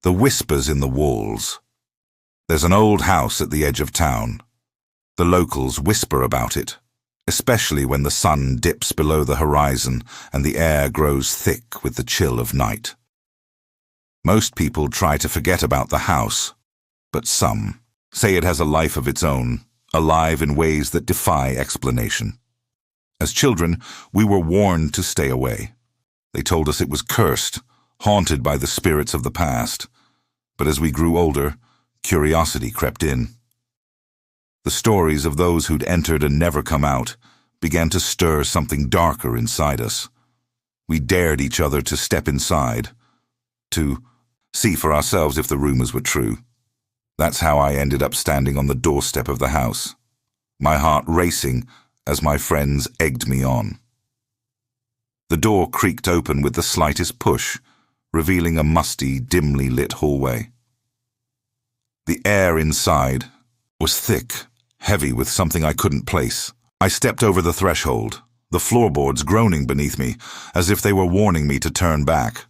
The whispers in the walls. There's an old house at the edge of town. The locals whisper about it, especially when the sun dips below the horizon and the air grows thick with the chill of night. Most people try to forget about the house, but some say it has a life of its own, alive in ways that defy explanation. As children, we were warned to stay away. They told us it was cursed, haunted by the spirits of the past. But as we grew older, curiosity crept in. The stories of those who'd entered and never come out began to stir something darker inside us. We dared each other to step inside, to see for ourselves if the rumors were true. That's how I ended up standing on the doorstep of the house, my heart racing as my friends egged me on. The door creaked open with the slightest push, revealing a musty, dimly lit hallway. The air inside was thick, heavy with something I couldn't place. I stepped over the threshold, the floorboards groaning beneath me, as if they were warning me to turn back.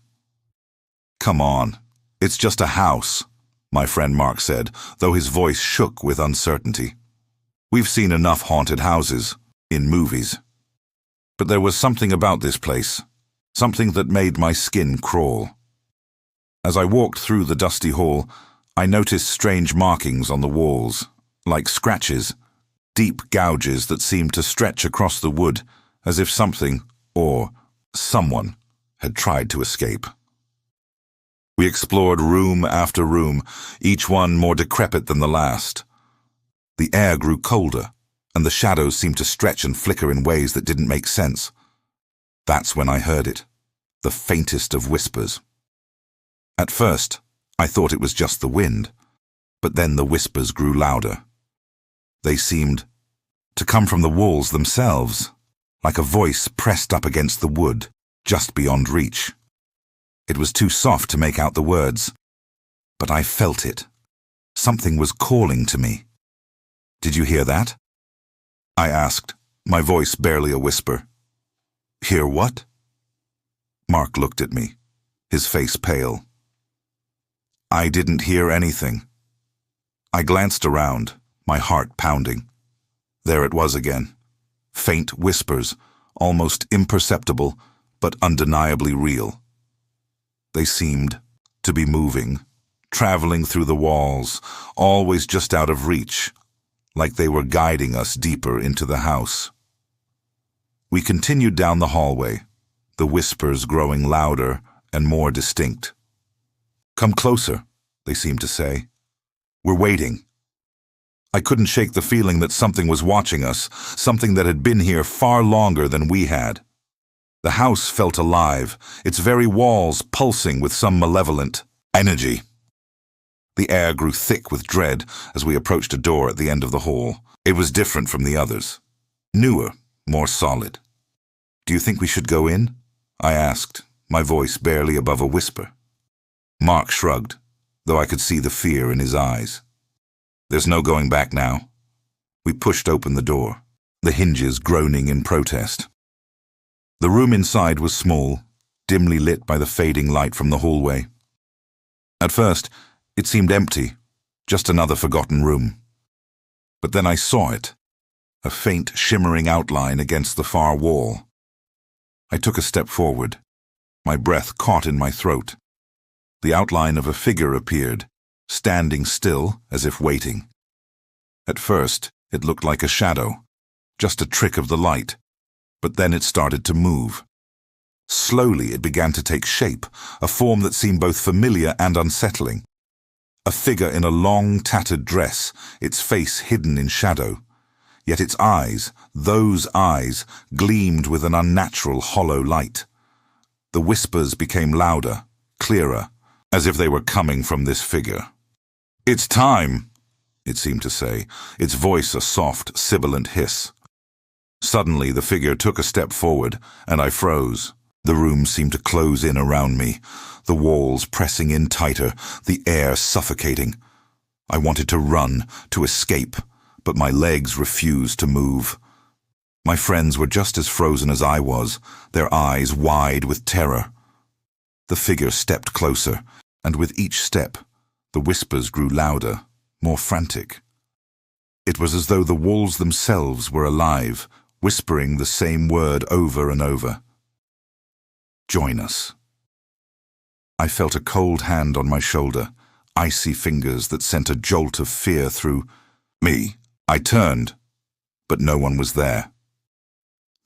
"Come on, it's just a house," my friend Mark said, though his voice shook with uncertainty. "We've seen enough haunted houses, in movies." But there was something about this place, something that made my skin crawl. As I walked through the dusty hall, I noticed strange markings on the walls, like scratches, deep gouges that seemed to stretch across the wood as if something, or someone, had tried to escape. We explored room after room, each one more decrepit than the last. The air grew colder, and the shadows seemed to stretch and flicker in ways that didn't make sense. That's when I heard it, the faintest of whispers. At first, I thought it was just the wind, but then the whispers grew louder. They seemed to come from the walls themselves, like a voice pressed up against the wood, just beyond reach. It was too soft to make out the words, but I felt it. Something was calling to me. "Did you hear that?" I asked, my voice barely a whisper. "Hear what?" Mark looked at me, his face pale. I didn't hear anything. I glanced around, my heart pounding. There it was again. Faint whispers, almost imperceptible, but undeniably real. They seemed to be moving, traveling through the walls, always just out of reach, like they were guiding us deeper into the house. We continued down the hallway, the whispers growing louder and more distinct. "Come closer," they seemed to say. "We're waiting." I couldn't shake the feeling that something was watching us, something that had been here far longer than we had. The house felt alive, its very walls pulsing with some malevolent energy. The air grew thick with dread as we approached a door at the end of the hall. It was different from the others. Newer, more solid. "Do you think we should go in?" I asked, my voice barely above a whisper. Mark shrugged, though I could see the fear in his eyes. "There's no going back now." We pushed open the door, the hinges groaning in protest. The room inside was small, dimly lit by the fading light from the hallway. At first, it seemed empty, just another forgotten room. But then I saw it, a faint shimmering outline against the far wall. I took a step forward, my breath caught in my throat. The outline of a figure appeared, standing still as if waiting. At first, it looked like a shadow, just a trick of the light, but then it started to move. Slowly it began to take shape, a form that seemed both familiar and unsettling. A figure in a long, tattered dress, its face hidden in shadow. Yet its eyes, those eyes, gleamed with an unnatural hollow light. The whispers became louder, clearer, as if they were coming from this figure. "It's time," it seemed to say, its voice a soft, sibilant hiss. Suddenly the figure took a step forward, and I froze. The room seemed to close in around me, the walls pressing in tighter, the air suffocating. I wanted to run, to escape, but my legs refused to move. My friends were just as frozen as I was, their eyes wide with terror. The figure stepped closer, And with each step, the whispers grew louder, more frantic. It was as though the walls themselves were alive, whispering the same word over and over. Join us. I felt a cold hand on my shoulder, icy fingers that sent a jolt of fear through me. I turned, but no one was there.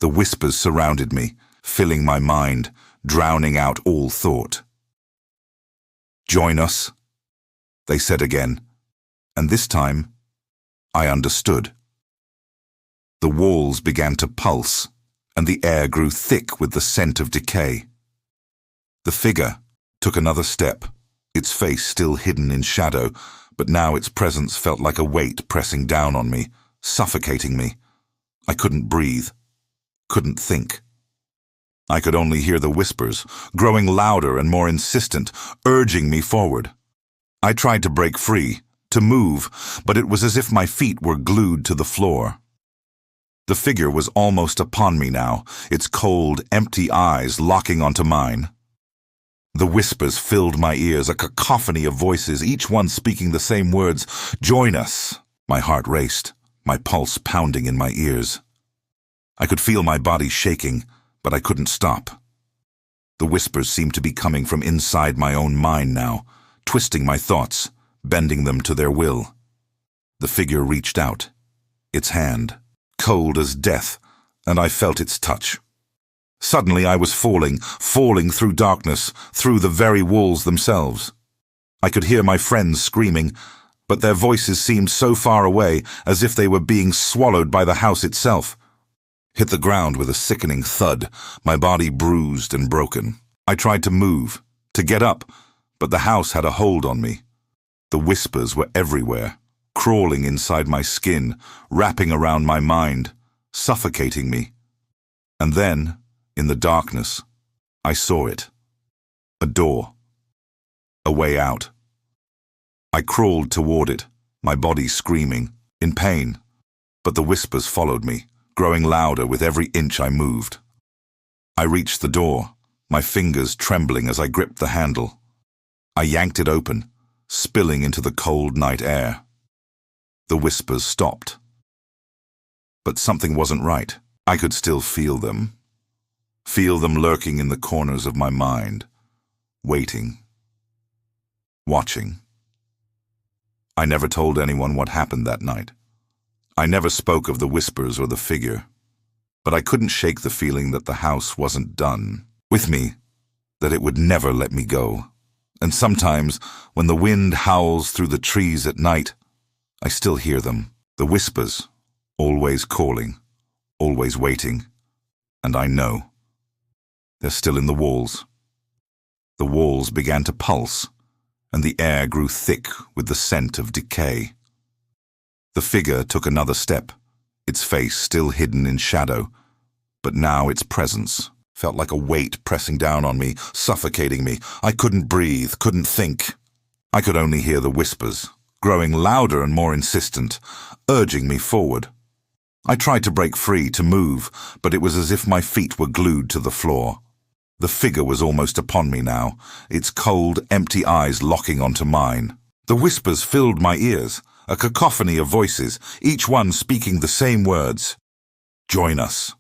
The whispers surrounded me, filling my mind, drowning out all thought. Join us, they said again, and this time I understood. The walls began to pulse, and the air grew thick with the scent of decay. The figure took another step, its face still hidden in shadow, but now its presence felt like a weight pressing down on me, suffocating me. I couldn't breathe, couldn't think. I could only hear the whispers, growing louder and more insistent, urging me forward. I tried to break free, to move, but it was as if my feet were glued to the floor. The figure was almost upon me now, its cold, empty eyes locking onto mine. The whispers filled my ears, a cacophony of voices, each one speaking the same words, "Join us." My heart raced, my pulse pounding in my ears. I could feel my body shaking, but I couldn't stop. The whispers seemed to be coming from inside my own mind now, twisting my thoughts, bending them to their will. The figure reached out, its hand, cold as death, and I felt its touch. Suddenly I was falling through darkness, through the very walls themselves. I could hear my friends screaming, but their voices seemed so far away, as if they were being swallowed by the house itself. Hit the ground with a sickening thud, my body bruised and broken. I tried to move, to get up, but the house had a hold on me. The whispers were everywhere, crawling inside my skin, wrapping around my mind, suffocating me. And then, in the darkness, I saw it. A door. A way out. I crawled toward it, my body screaming, in pain, but the whispers followed me, growing louder with every inch I moved. I reached the door, my fingers trembling as I gripped the handle. I yanked it open, spilling into the cold night air. The whispers stopped. But something wasn't right. I could still feel them. Feel them lurking in the corners of my mind, waiting, watching. I never told anyone what happened that night. I never spoke of the whispers or the figure, but I couldn't shake the feeling that the house wasn't done with me, that it would never let me go. And sometimes, when the wind howls through the trees at night, I still hear them, the whispers, always calling, always waiting, and I know. They're still in the walls. The walls began to pulse, and the air grew thick with the scent of decay. The figure took another step, its face still hidden in shadow, but now its presence felt like a weight pressing down on me, suffocating me. I couldn't breathe, couldn't think. I could only hear the whispers, growing louder and more insistent, urging me forward. I tried to break free, to move, but it was as if my feet were glued to the floor. The figure was almost upon me now, its cold, empty eyes locking onto mine. The whispers filled my ears, a cacophony of voices, each one speaking the same words. Join us.